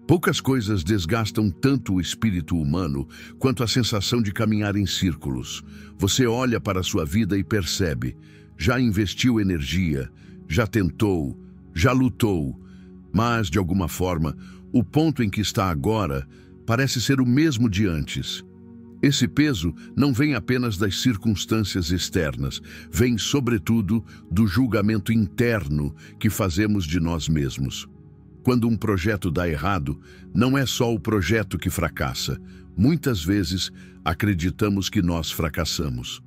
Poucas coisas desgastam tanto o espírito humano quanto a sensação de caminhar em círculos. Você olha para a sua vida e percebe, já investiu energia, já tentou, já lutou, mas, de alguma forma, o ponto em que está agora parece ser o mesmo de antes. Esse peso não vem apenas das circunstâncias externas, vem, sobretudo, do julgamento interno que fazemos de nós mesmos. Quando um projeto dá errado, não é só o projeto que fracassa. Muitas vezes, acreditamos que nós fracassamos.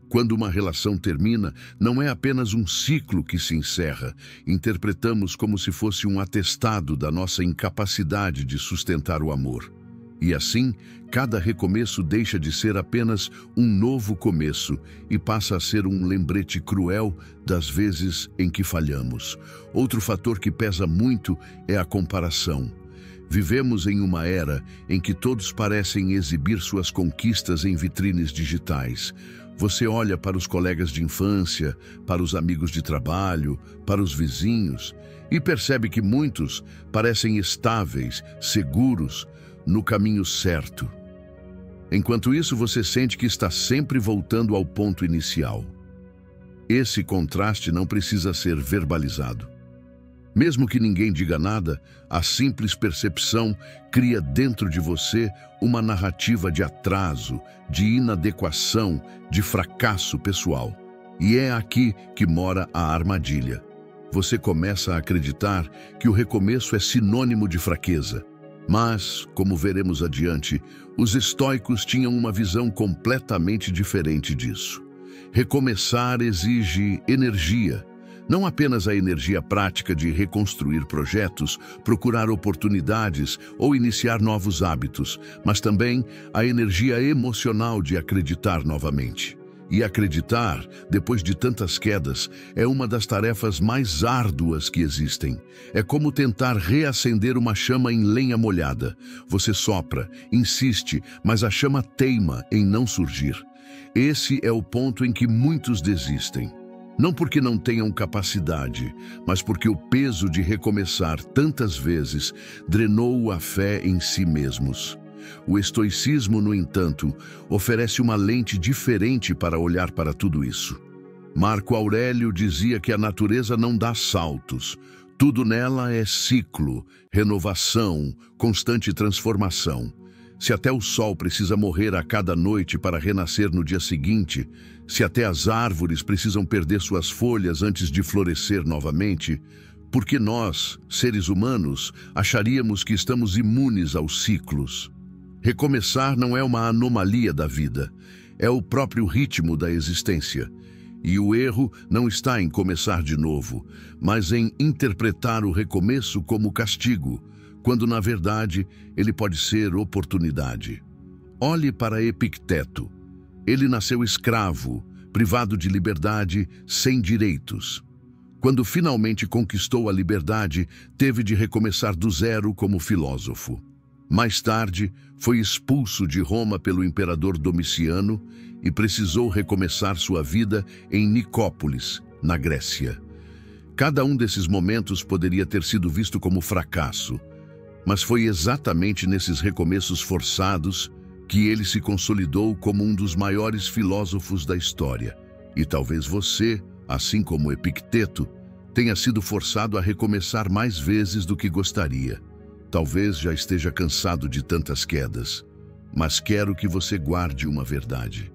Quando uma relação termina, não é apenas um ciclo que se encerra. Interpretamos como se fosse um atestado da nossa incapacidade de sustentar o amor. E assim, cada recomeço deixa de ser apenas um novo começo e passa a ser um lembrete cruel das vezes em que falhamos. Outro fator que pesa muito é a comparação. Vivemos em uma era em que todos parecem exibir suas conquistas em vitrines digitais. Você olha para os colegas de infância, para os amigos de trabalho, para os vizinhos e percebe que muitos parecem estáveis, seguros, no caminho certo. Enquanto isso, você sente que está sempre voltando ao ponto inicial. Esse contraste não precisa ser verbalizado. Mesmo que ninguém diga nada, a simples percepção cria dentro de você uma narrativa de atraso, de inadequação, de fracasso pessoal. E é aqui que mora a armadilha. Você começa a acreditar que o recomeço é sinônimo de fraqueza. Mas, como veremos adiante, os estoicos tinham uma visão completamente diferente disso. Recomeçar exige energia, não apenas a energia prática de reconstruir projetos, procurar oportunidades ou iniciar novos hábitos, mas também a energia emocional de acreditar novamente. E acreditar, depois de tantas quedas, é uma das tarefas mais árduas que existem. É como tentar reacender uma chama em lenha molhada. Você sopra, insiste, mas a chama teima em não surgir. Esse é o ponto em que muitos desistem. Não porque não tenham capacidade, mas porque o peso de recomeçar tantas vezes drenou a fé em si mesmos. O estoicismo, no entanto, oferece uma lente diferente para olhar para tudo isso. Marco Aurélio dizia que a natureza não dá saltos. Tudo nela é ciclo, renovação, constante transformação. Se até o sol precisa morrer a cada noite para renascer no dia seguinte, se até as árvores precisam perder suas folhas antes de florescer novamente, por que nós, seres humanos, acharíamos que estamos imunes aos ciclos? Recomeçar não é uma anomalia da vida, é o próprio ritmo da existência. E o erro não está em começar de novo, mas em interpretar o recomeço como castigo, quando na verdade ele pode ser oportunidade. Olhe para Epicteto. Ele nasceu escravo, privado de liberdade, sem direitos. Quando finalmente conquistou a liberdade, teve de recomeçar do zero como filósofo. Mais tarde, foi expulso de Roma pelo imperador Domiciano e precisou recomeçar sua vida em Nicópolis, na Grécia. Cada um desses momentos poderia ter sido visto como fracasso, mas foi exatamente nesses recomeços forçados que ele se consolidou como um dos maiores filósofos da história. E talvez você, assim como Epicteto, tenha sido forçado a recomeçar mais vezes do que gostaria. Talvez já esteja cansado de tantas quedas, mas quero que você guarde uma verdade.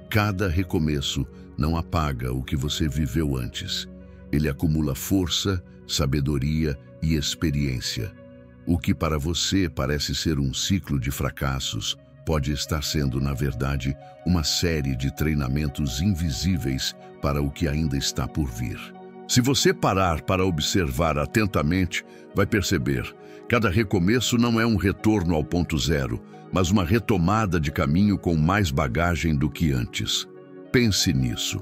Cada recomeço não apaga o que você viveu antes. Ele acumula força, sabedoria e experiência. O que para você parece ser um ciclo de fracassos, pode estar sendo, na verdade, uma série de treinamentos invisíveis para o que ainda está por vir. Se você parar para observar atentamente, vai perceber: cada recomeço não é um retorno ao ponto zero, mas uma retomada de caminho com mais bagagem do que antes. Pense nisso.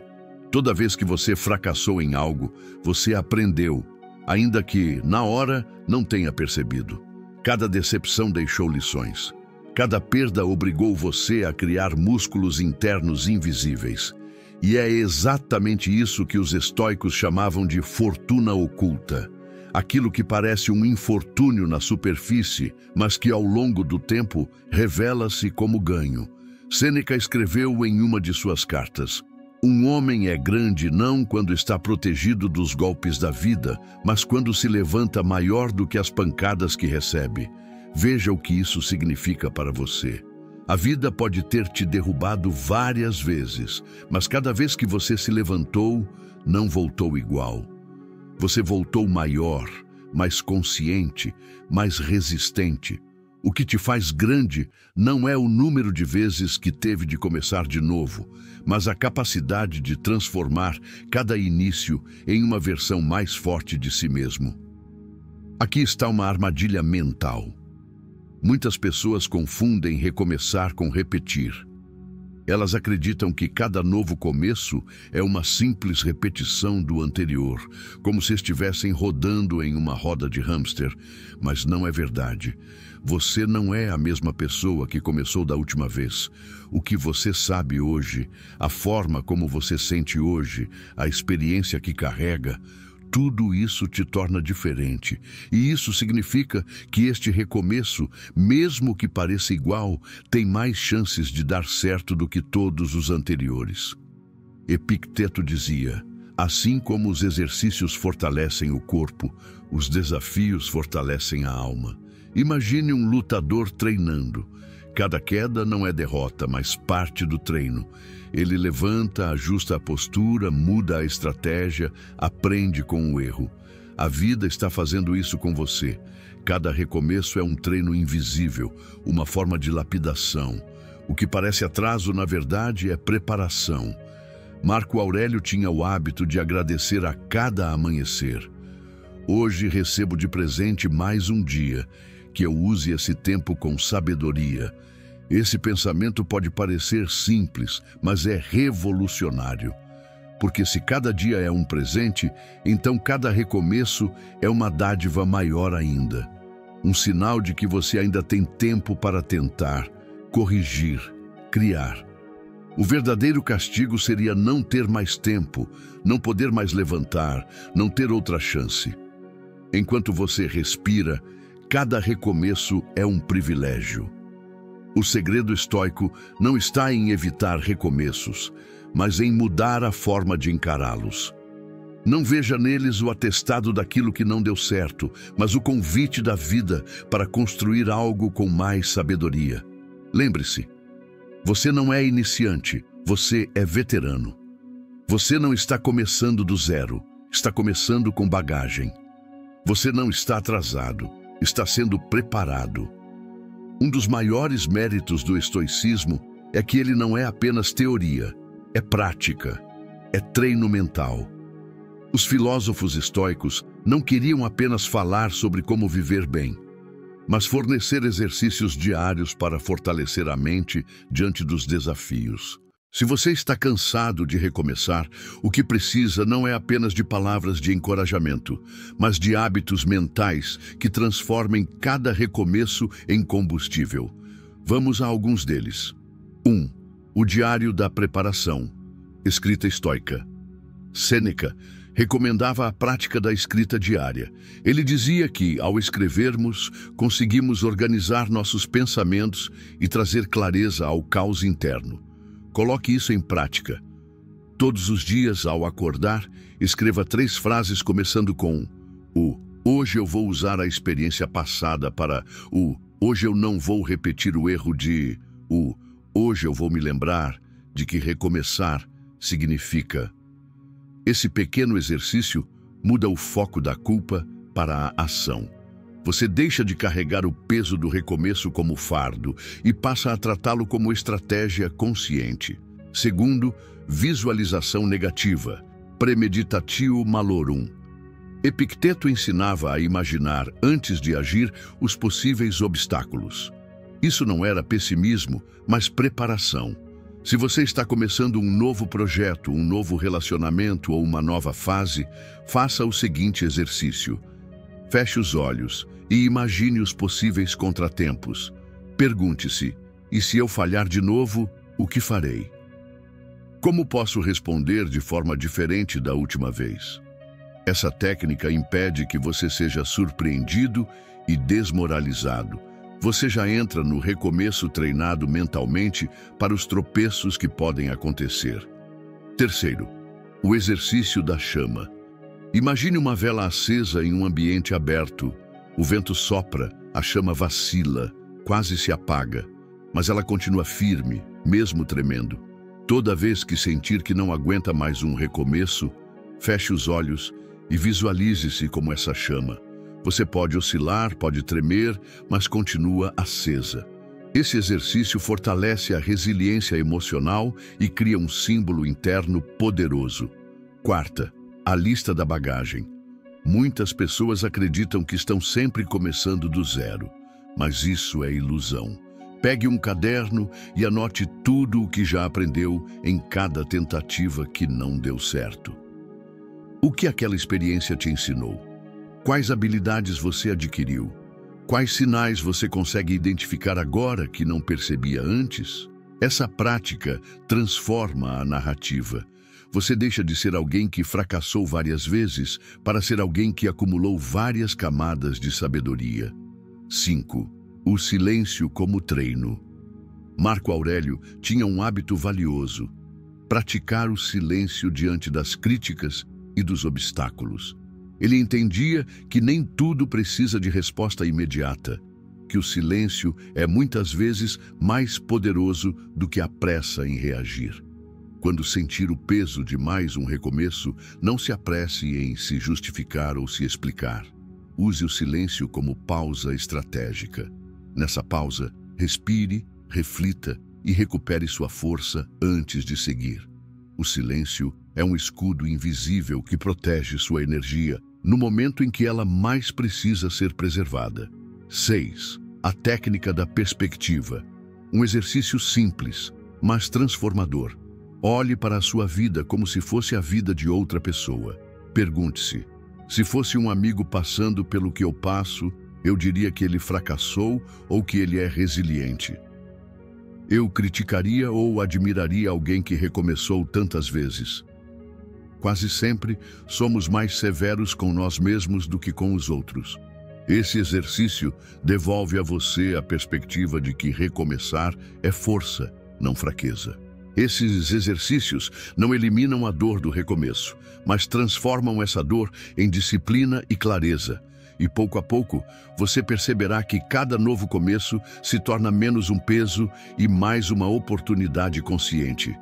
Toda vez que você fracassou em algo, você aprendeu, ainda que, na hora, não tenha percebido. Cada decepção deixou lições. Cada perda obrigou você a criar músculos internos invisíveis. E é exatamente isso que os estoicos chamavam de fortuna oculta. Aquilo que parece um infortúnio na superfície, mas que ao longo do tempo revela-se como ganho. Sêneca escreveu em uma de suas cartas: "Um homem é grande não quando está protegido dos golpes da vida, mas quando se levanta maior do que as pancadas que recebe." Veja o que isso significa para você. A vida pode ter te derrubado várias vezes, mas cada vez que você se levantou, não voltou igual. Você voltou maior, mais consciente, mais resistente. O que te faz grande não é o número de vezes que teve de começar de novo, mas a capacidade de transformar cada início em uma versão mais forte de si mesmo. Aqui está uma armadilha mental. Muitas pessoas confundem recomeçar com repetir. Elas acreditam que cada novo começo é uma simples repetição do anterior, como se estivessem rodando em uma roda de hamster, mas não é verdade. Você não é a mesma pessoa que começou da última vez. O que você sabe hoje, a forma como você sente hoje, a experiência que carrega, tudo isso te torna diferente, e isso significa que este recomeço, mesmo que pareça igual, tem mais chances de dar certo do que todos os anteriores. Epicteto dizia: "Assim como os exercícios fortalecem o corpo, os desafios fortalecem a alma." Imagine um lutador treinando. Cada queda não é derrota, mas parte do treino. Ele levanta, ajusta a postura, muda a estratégia, aprende com o erro. A vida está fazendo isso com você. Cada recomeço é um treino invisível, uma forma de lapidação. O que parece atraso, na verdade, é preparação. Marco Aurélio tinha o hábito de agradecer a cada amanhecer. Hoje recebo de presente mais um dia, que eu use esse tempo com sabedoria. Esse pensamento pode parecer simples, mas é revolucionário. Porque se cada dia é um presente, então cada recomeço é uma dádiva maior ainda. Um sinal de que você ainda tem tempo para tentar, corrigir, criar. O verdadeiro castigo seria não ter mais tempo, não poder mais levantar, não ter outra chance. Enquanto você respira, cada recomeço é um privilégio. O segredo estoico não está em evitar recomeços, mas em mudar a forma de encará-los. Não veja neles o atestado daquilo que não deu certo, mas o convite da vida para construir algo com mais sabedoria. Lembre-se, você não é iniciante, você é veterano. Você não está começando do zero, está começando com bagagem. Você não está atrasado, está sendo preparado. Um dos maiores méritos do estoicismo é que ele não é apenas teoria, é prática, é treino mental. Os filósofos estoicos não queriam apenas falar sobre como viver bem, mas fornecer exercícios diários para fortalecer a mente diante dos desafios. Se você está cansado de recomeçar, o que precisa não é apenas de palavras de encorajamento, mas de hábitos mentais que transformem cada recomeço em combustível. Vamos a alguns deles. 1. O diário da preparação. Escrita estoica. Sêneca recomendava a prática da escrita diária. Ele dizia que, ao escrevermos, conseguimos organizar nossos pensamentos e trazer clareza ao caos interno. Coloque isso em prática. Todos os dias, ao acordar, escreva 3 frases começando com o "hoje eu vou usar a experiência passada" para o "hoje eu não vou repetir o erro de" o "hoje eu vou me lembrar de que recomeçar significa". Esse pequeno exercício muda o foco da culpa para a ação. Você deixa de carregar o peso do recomeço como fardo e passa a tratá-lo como estratégia consciente. 2. Visualização negativa. Premeditatio malorum. Epicteto ensinava a imaginar, antes de agir, os possíveis obstáculos. Isso não era pessimismo, mas preparação. Se você está começando um novo projeto, um novo relacionamento ou uma nova fase, faça o seguinte exercício. Feche os olhos e imagine os possíveis contratempos. Pergunte-se: e se eu falhar de novo, o que farei? Como posso responder de forma diferente da última vez? Essa técnica impede que você seja surpreendido e desmoralizado. Você já entra no recomeço treinado mentalmente para os tropeços que podem acontecer. Terceiro, o exercício da chama. Imagine uma vela acesa em um ambiente aberto. O vento sopra, a chama vacila, quase se apaga, mas ela continua firme, mesmo tremendo. Toda vez que sentir que não aguenta mais um recomeço, feche os olhos e visualize-se como essa chama. Você pode oscilar, pode tremer, mas continua acesa. Esse exercício fortalece a resiliência emocional e cria um símbolo interno poderoso. Quarta, a lista da bagagem. Muitas pessoas acreditam que estão sempre começando do zero, mas isso é ilusão. Pegue um caderno e anote tudo o que já aprendeu em cada tentativa que não deu certo. O que aquela experiência te ensinou? Quais habilidades você adquiriu? Quais sinais você consegue identificar agora que não percebia antes? Essa prática transforma a narrativa. Você deixa de ser alguém que fracassou várias vezes para ser alguém que acumulou várias camadas de sabedoria. 5. O silêncio como treino. Marco Aurélio tinha um hábito valioso: praticar o silêncio diante das críticas e dos obstáculos. Ele entendia que nem tudo precisa de resposta imediata, que o silêncio é muitas vezes mais poderoso do que a pressa em reagir. Quando sentir o peso de mais um recomeço, não se apresse em se justificar ou se explicar. Use o silêncio como pausa estratégica. Nessa pausa, respire, reflita e recupere sua força antes de seguir. O silêncio é um escudo invisível que protege sua energia no momento em que ela mais precisa ser preservada. 6. A técnica da perspectiva. Um exercício simples, mas transformador. Olhe para a sua vida como se fosse a vida de outra pessoa. Pergunte-se: se fosse um amigo passando pelo que eu passo, eu diria que ele fracassou ou que ele é resiliente? Eu criticaria ou admiraria alguém que recomeçou tantas vezes? Quase sempre somos mais severos com nós mesmos do que com os outros. Esse exercício devolve a você a perspectiva de que recomeçar é força, não fraqueza. Esses exercícios não eliminam a dor do recomeço, mas transformam essa dor em disciplina e clareza. E pouco a pouco, você perceberá que cada novo começo se torna menos um peso e mais uma oportunidade consciente.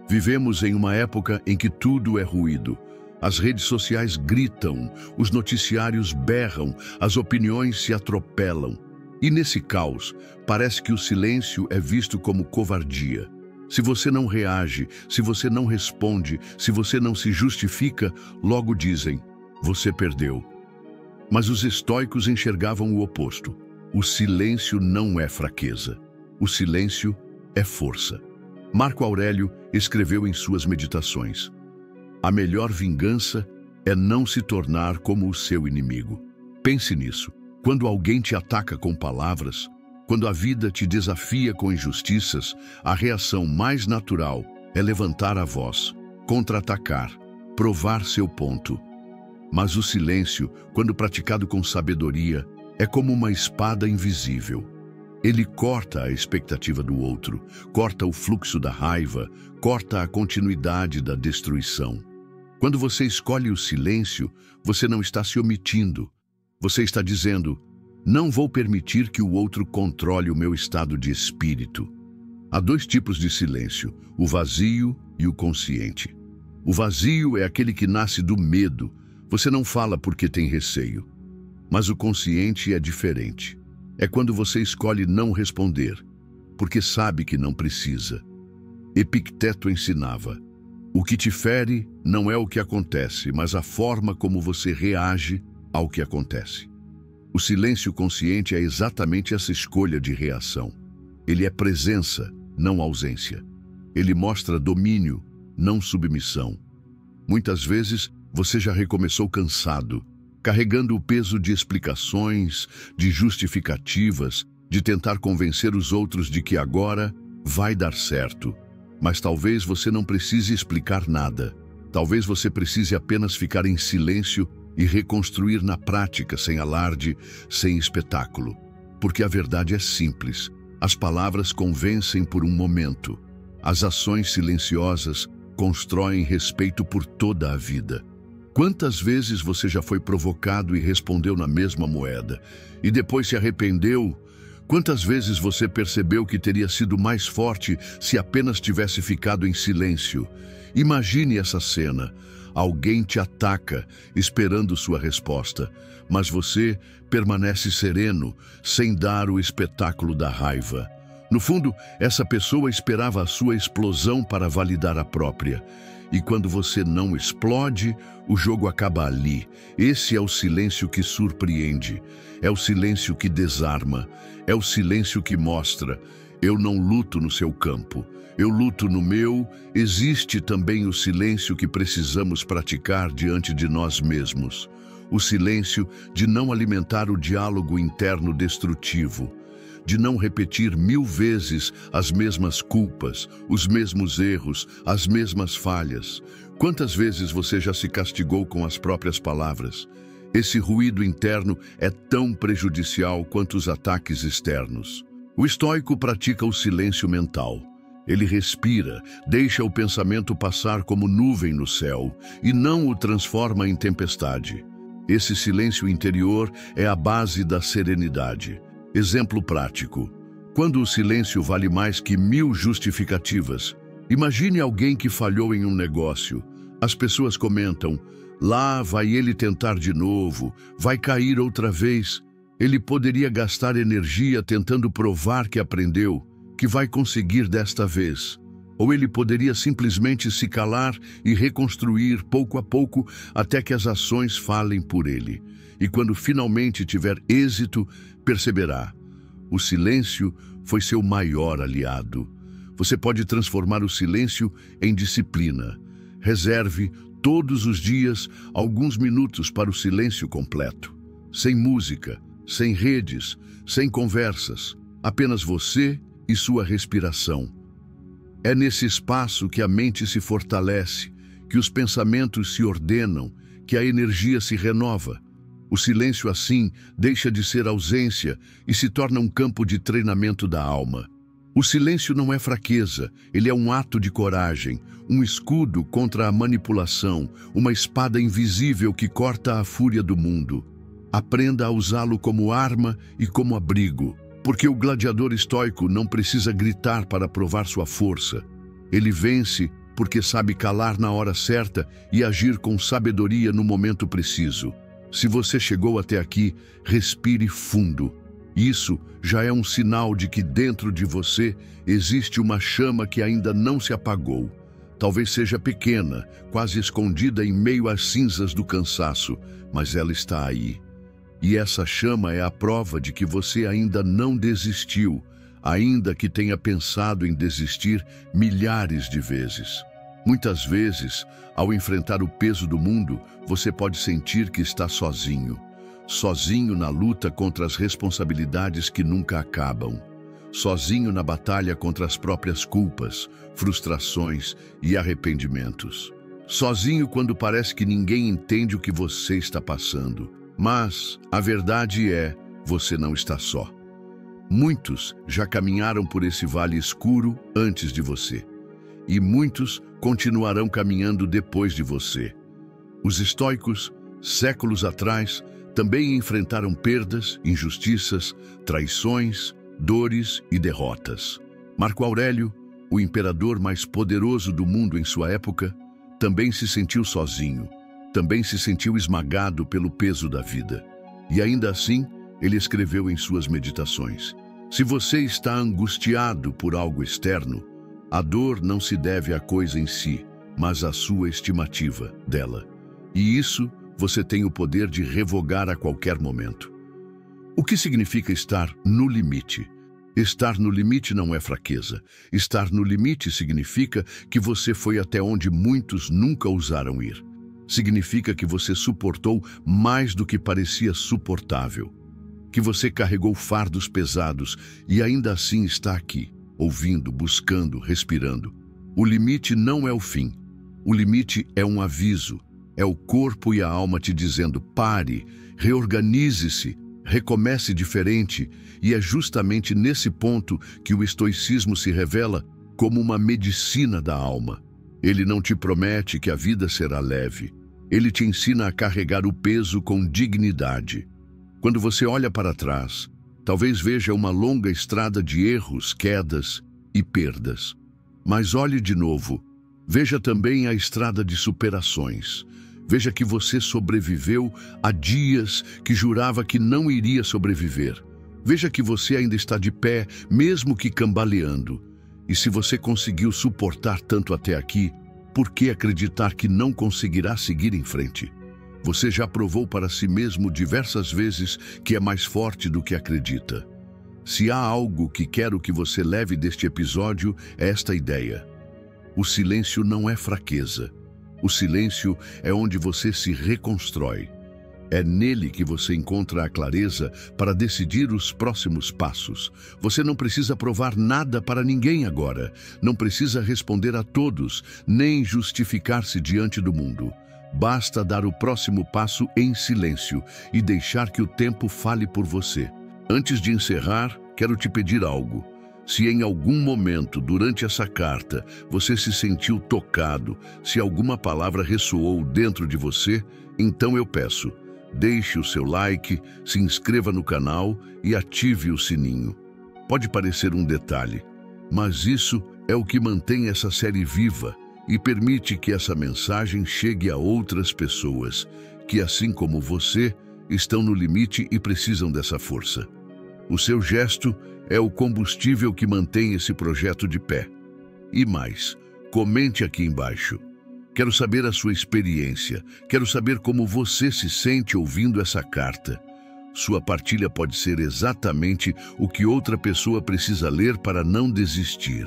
Vivemos em uma época em que tudo é ruído. As redes sociais gritam, os noticiários berram, as opiniões se atropelam. E nesse caos, parece que o silêncio é visto como covardia. Se você não reage, se você não responde, se você não se justifica, logo dizem: você perdeu. Mas os estoicos enxergavam o oposto. O silêncio não é fraqueza. O silêncio é força. Marco Aurélio escreveu em suas meditações: a melhor vingança é não se tornar como o seu inimigo. Pense nisso. Quando alguém te ataca com palavras, quando a vida te desafia com injustiças, a reação mais natural é levantar a voz, contra-atacar, provar seu ponto. Mas o silêncio, quando praticado com sabedoria, é como uma espada invisível. Ele corta a expectativa do outro, corta o fluxo da raiva, corta a continuidade da destruição. Quando você escolhe o silêncio, você não está se omitindo. Você está dizendo: não vou permitir que o outro controle o meu estado de espírito. Há dois tipos de silêncio: o vazio e o consciente. O vazio é aquele que nasce do medo. Você não fala porque tem receio. Mas o consciente é diferente. É quando você escolhe não responder, porque sabe que não precisa. Epicteto ensinava: o que te fere não é o que acontece, mas a forma como você reage ao que acontece. O silêncio consciente é exatamente essa escolha de reação. Ele é presença, não ausência. Ele mostra domínio, não submissão. Muitas vezes, você já recomeçou cansado, carregando o peso de explicações, de justificativas, de tentar convencer os outros de que agora vai dar certo. Mas talvez você não precise explicar nada. Talvez você precise apenas ficar em silêncio e reconstruir na prática, sem alarde, sem espetáculo. Porque a verdade é simples. As palavras convencem por um momento. As ações silenciosas constroem respeito por toda a vida. Quantas vezes você já foi provocado e respondeu na mesma moeda, e depois se arrependeu? Quantas vezes você percebeu que teria sido mais forte se apenas tivesse ficado em silêncio? Imagine essa cena. Alguém te ataca, esperando sua resposta, mas você permanece sereno, sem dar o espetáculo da raiva. No fundo, essa pessoa esperava a sua explosão para validar a própria. E quando você não explode, o jogo acaba ali. Esse é o silêncio que surpreende. É o silêncio que desarma. É o silêncio que mostra: eu não luto no seu campo, eu luto no meu. Existe também o silêncio que precisamos praticar diante de nós mesmos. O silêncio de não alimentar o diálogo interno destrutivo, de não repetir 1000 vezes as mesmas culpas, os mesmos erros, as mesmas falhas. Quantas vezes você já se castigou com as próprias palavras? Esse ruído interno é tão prejudicial quanto os ataques externos. O estoico pratica o silêncio mental. Ele respira, deixa o pensamento passar como nuvem no céu e não o transforma em tempestade. Esse silêncio interior é a base da serenidade. Exemplo prático. Quando o silêncio vale mais que 1000 justificativas. Imagine alguém que falhou em um negócio. As pessoas comentam: lá vai ele tentar de novo, vai cair outra vez. Ele poderia gastar energia tentando provar que aprendeu, que vai conseguir desta vez. Ou ele poderia simplesmente se calar e reconstruir pouco a pouco até que as ações falem por ele. E quando finalmente tiver êxito, perceberá: o silêncio foi seu maior aliado. Você pode transformar o silêncio em disciplina. Reserve todos os dias alguns minutos para o silêncio completo. Sem música, sem redes, sem conversas. Apenas você e sua respiração. É nesse espaço que a mente se fortalece, que os pensamentos se ordenam, que a energia se renova. O silêncio, assim, deixa de ser ausência e se torna um campo de treinamento da alma. O silêncio não é fraqueza, ele é um ato de coragem, um escudo contra a manipulação, uma espada invisível que corta a fúria do mundo. Aprenda a usá-lo como arma e como abrigo, porque o gladiador estoico não precisa gritar para provar sua força. Ele vence porque sabe calar na hora certa e agir com sabedoria no momento preciso. Se você chegou até aqui, respire fundo. Isso já é um sinal de que dentro de você existe uma chama que ainda não se apagou. Talvez seja pequena, quase escondida em meio às cinzas do cansaço, mas ela está aí. E essa chama é a prova de que você ainda não desistiu, ainda que tenha pensado em desistir milhares de vezes. Muitas vezes, ao enfrentar o peso do mundo, você pode sentir que está sozinho. Sozinho na luta contra as responsabilidades que nunca acabam. Sozinho na batalha contra as próprias culpas, frustrações e arrependimentos. Sozinho quando parece que ninguém entende o que você está passando. Mas a verdade é, você não está só. Muitos já caminharam por esse vale escuro antes de você. E muitos continuarão caminhando depois de você. Os estoicos, séculos atrás, também enfrentaram perdas, injustiças, traições, dores e derrotas. Marco Aurélio, o imperador mais poderoso do mundo em sua época, também se sentiu sozinho, também se sentiu esmagado pelo peso da vida. E ainda assim, ele escreveu em suas meditações: se você está angustiado por algo externo, a dor não se deve à coisa em si, mas à sua estimativa dela. E isso você tem o poder de revogar a qualquer momento. O que significa estar no limite? Estar no limite não é fraqueza. Estar no limite significa que você foi até onde muitos nunca ousaram ir. Significa que você suportou mais do que parecia suportável. Que você carregou fardos pesados e ainda assim está aqui, ouvindo, buscando, respirando. O limite não é o fim. O limite é um aviso. É o corpo e a alma te dizendo: pare, reorganize-se, recomece diferente. E é justamente nesse ponto que o estoicismo se revela como uma medicina da alma. Ele não te promete que a vida será leve. Ele te ensina a carregar o peso com dignidade. Quando você olha para trás, talvez veja uma longa estrada de erros, quedas e perdas. Mas olhe de novo. Veja também a estrada de superações. Veja que você sobreviveu a dias que jurava que não iria sobreviver. Veja que você ainda está de pé, mesmo que cambaleando. E se você conseguiu suportar tanto até aqui, por que acreditar que não conseguirá seguir em frente? Você já provou para si mesmo diversas vezes que é mais forte do que acredita. Se há algo que quero que você leve deste episódio, é esta ideia. O silêncio não é fraqueza. O silêncio é onde você se reconstrói. É nele que você encontra a clareza para decidir os próximos passos. Você não precisa provar nada para ninguém agora. Não precisa responder a todos, nem justificar-se diante do mundo. Basta dar o próximo passo em silêncio e deixar que o tempo fale por você. Antes de encerrar, quero te pedir algo. Se em algum momento durante essa carta você se sentiu tocado, se alguma palavra ressoou dentro de você, então eu peço, deixe o seu like, se inscreva no canal e ative o sininho. Pode parecer um detalhe, mas isso é o que mantém essa série viva e permite que essa mensagem chegue a outras pessoas que, assim como você, estão no limite e precisam dessa força. O seu gesto é o combustível que mantém esse projeto de pé. E mais, comente aqui embaixo. Quero saber a sua experiência, quero saber como você se sente ouvindo essa carta. Sua partilha pode ser exatamente o que outra pessoa precisa ler para não desistir.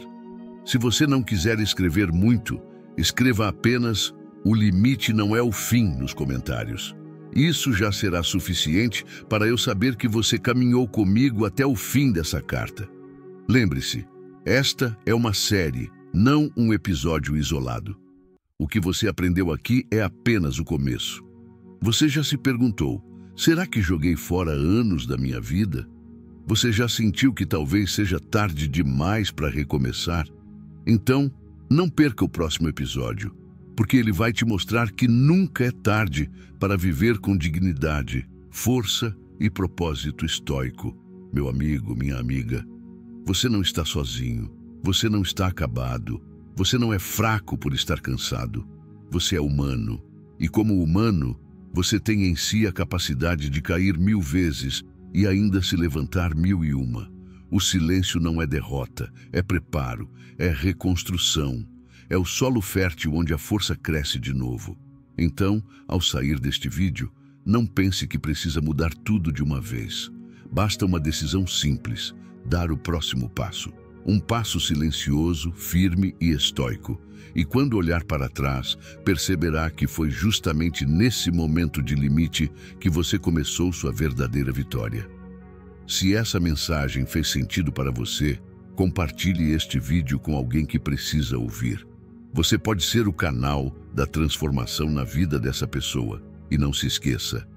Se você não quiser escrever muito, escreva apenas "O limite não é o fim" nos comentários. Isso já será suficiente para eu saber que você caminhou comigo até o fim dessa carta. Lembre-se, esta é uma série, não um episódio isolado. O que você aprendeu aqui é apenas o começo. Você já se perguntou, será que joguei fora anos da minha vida? Você já sentiu que talvez seja tarde demais para recomeçar? Então, não perca o próximo episódio, porque ele vai te mostrar que nunca é tarde para viver com dignidade, força e propósito estoico. Meu amigo, minha amiga, você não está sozinho, você não está acabado, você não é fraco por estar cansado, você é humano. E como humano, você tem em si a capacidade de cair 1000 vezes e ainda se levantar 1001. O silêncio não é derrota, é preparo, é reconstrução. É o solo fértil onde a força cresce de novo. Então, ao sair deste vídeo, não pense que precisa mudar tudo de uma vez. Basta uma decisão simples, dar o próximo passo. Um passo silencioso, firme e estoico. E quando olhar para trás, perceberá que foi justamente nesse momento de limite que você começou sua verdadeira vitória. Se essa mensagem fez sentido para você, compartilhe este vídeo com alguém que precisa ouvir. Você pode ser o canal da transformação na vida dessa pessoa. E não se esqueça,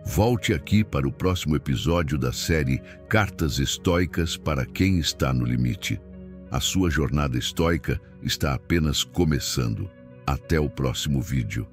volte aqui para o próximo episódio da série Cartas Estoicas para quem está no limite. A sua jornada estoica está apenas começando. Até o próximo vídeo.